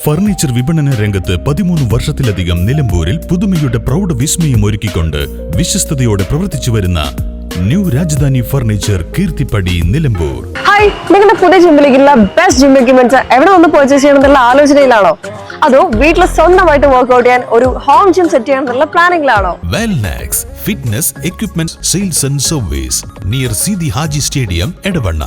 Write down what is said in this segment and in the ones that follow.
Furniture വിപണന രംഗത്ത് 13 വർഷത്തിലധികം നിലമ്പൂരിൽ പുതുമയുടെ പ്രൗഢ വിസ്മയം ഒരുക്കിക്കൊണ്ട് വിശ്വസ്തയോടെ പ്രവർത്തിച്ചു വരുന്ന new Rajdhani furniture Keerthippadi Nilambur. Hi, നിങ്ങളുടെ പുതിയ ജിമ്മിലേക്കുള്ള ബെസ്റ്റ് ജിം എക്യുപ്മെന്റ്സ് എവിടെ വന്ന് പർച്ചേസ് ചെയ്യണമെന്നുള്ള ആലോചനയിലാണോ? അതോ വീട്ടിൽ സ്വന്തമായിട്ട് വർക്ക്ഔട്ട് ചെയ്യാൻ ഒരു ഹോം ജിം സെറ്റ് ചെയ്യാനുള്ള പ്ലാനിംഗിലാണോ? Wellnex fitness equipment sales and service near Sidi Haji stadium Edavanna.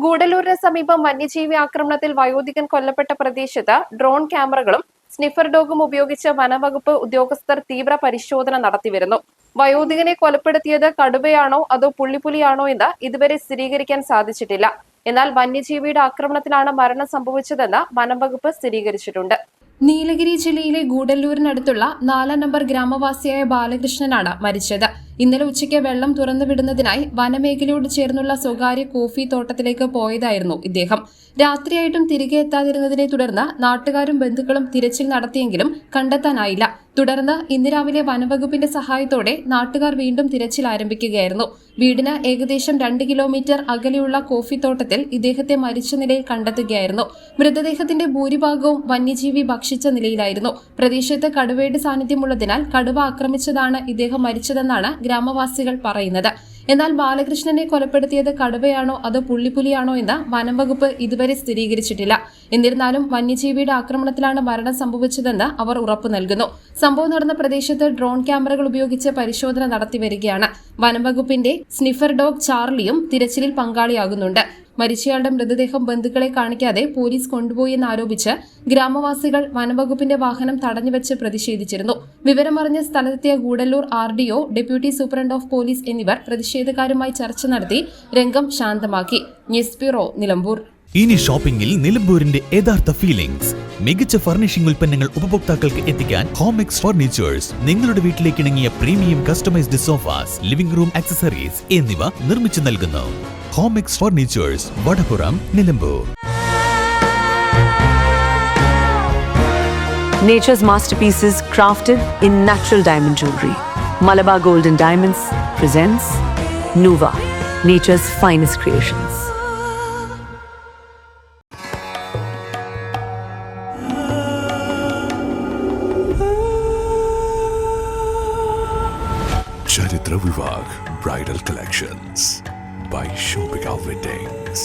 ഗൂഡല്ലൂരിന് സമീപം വന്യജീവി ആക്രമണത്തിൽ വയോധികൻ കൊല്ലപ്പെട്ട പ്രദേശത്ത് ഡ്രോൺ ക്യാമറകളും സ്നിഫർ ഡോഗും ഉപയോഗിച്ച് വനവകുപ്പ് ഉദ്യോഗസ്ഥർ തീവ്ര പരിശോധന നടത്തിവരുന്നു. വയോധികനെ കൊലപ്പെടുത്തിയത് കടുവയാണോ അതോ പുള്ളിപ്പുലിയാണോ എന്ന് ഇതുവരെ സ്ഥിരീകരിക്കാൻ സാധിച്ചിട്ടില്ല. എന്നാൽ വന്യജീവിയുടെ ആക്രമണത്തിലാണ് മരണം സംഭവിച്ചതെന്ന് വനംവകുപ്പ് സ്ഥിരീകരിച്ചിട്ടുണ്ട്. നീലഗിരി ജില്ലയിലെ ഗൂഡല്ലൂരിനടുത്തുള്ള 4 നമ്പർ ഗ്രാമവാസിയായ ബാലകൃഷ്ണനാണ് മരിച്ചത്. ഇന്നലെ ഉച്ചയ്ക്ക് വെള്ളം തുറന്നുവിടുന്നതിനായി വനമേഖലയോട് ചേർന്നുള്ള സ്വകാര്യ കോഫി തോട്ടത്തിലേക്ക് പോയതായിരുന്നു ഇദ്ദേഹം. രാത്രിയായിട്ടും തിരികെ എത്താതിരുന്നതിനെ തുടർന്ന് നാട്ടുകാരും ബന്ധുക്കളും തിരച്ചിൽ നടത്തിയെങ്കിലും കണ്ടെത്താനായില്ല. തുടർന്ന് ഇന്ന് രാവിലെ വനവകുപ്പിന്റെ സഹായത്തോടെ നാട്ടുകാർ വീണ്ടും തിരച്ചിൽ ആരംഭിക്കുകയായിരുന്നു. വീടിന് ഏകദേശം 2 കിലോമീറ്റർ അകലെയുള്ള കോഫി തോട്ടത്തിൽ ഇദ്ദേഹത്തെ മരിച്ച നിലയിൽ കണ്ടെത്തുകയായിരുന്നു. മൃതദേഹത്തിന്റെ ഭൂരിഭാഗവും വന്യജീവി ഭക്ഷിച്ച നിലയിലായിരുന്നു. പ്രദേശത്ത് കടുവയുടെ സാന്നിധ്യമുള്ളതിനാൽ കടുവ ആക്രമിച്ചതാണ് ഇദ്ദേഹം മരിച്ചതെന്നാണ് ഗ്രാമവാസികൾ പറയുന്നത്. എന്നാൽ ബാലകൃഷ്ണനെ കൊലപ്പെടുത്തിയത് കടുവയാണോ അതോ പുള്ളിപ്പുലിയാണോ എന്ന് വനംവകുപ്പ് ഇതുവരെ സ്ഥിരീകരിച്ചിട്ടില്ല. എന്നിരുന്നാലും വന്യജീവിയുടെ ആക്രമണത്തിലാണ് മരണം സംഭവിച്ചതെന്ന് അവർ ഉറപ്പു നൽകുന്നു. സംഭവം നടന്ന പ്രദേശത്ത് ഡ്രോൺ ക്യാമറകൾ ഉപയോഗിച്ച് പരിശോധന നടത്തിവരികയാണ്. വനംവകുപ്പിന്റെ സ്നിഫർ ഡോഗ് ചാർലിയും തിരച്ചിലിൽ പങ്കാളിയാകുന്നുണ്ട്. മരിച്ചയാളുടെ മൃതദേഹം ബന്ധുക്കളെ കാണിക്കാതെ പോലീസ് കൊണ്ടുപോയെന്നാരോപിച്ച് ഗ്രാമവാസികൾ വനംവകുപ്പിന്റെ വാഹനം തടഞ്ഞുവെച്ച് പ്രതിഷേധിച്ചിരുന്നു. വിവരമറിഞ്ഞ സ്ഥലത്തെത്തിയ Gudalur RDO, deputy superintendent of police എന്നിവർ പ്രതിഷേധക്കാരുമായി ചർച്ച നടത്തി രംഗം ശാന്തമാക്കി. News bureau, Nilambur. ഇനി ഷോപ്പിംഗിൽ നിലമ്പൂരിന്റെ യഥാർത്ഥ ഫീലിംഗ്സ്. മികച്ച ഫർണിഷിംഗ് ഉൽപ്പന്നങ്ങൾ ഉപഭോക്താക്കൾക്ക് എത്തിക്കാൻ ഹോമെക്സ് ഫർണിച്ചേഴ്സ് നിങ്ങളുടെ വീട്ടിലേക്ക് ഇണങ്ങിയ premium customised sofas, living room accessories എന്നിവ നിർമ്മിച്ചു നൽകുന്നു. Homex furnitures, Vadapuram, Nilambur. Nature's masterpieces crafted in natural diamond jewelry. Malabar Gold and Diamonds presents Nuva, nature's finest creations. Charitra Vivag Bridal Collections by Shobhika Weddings.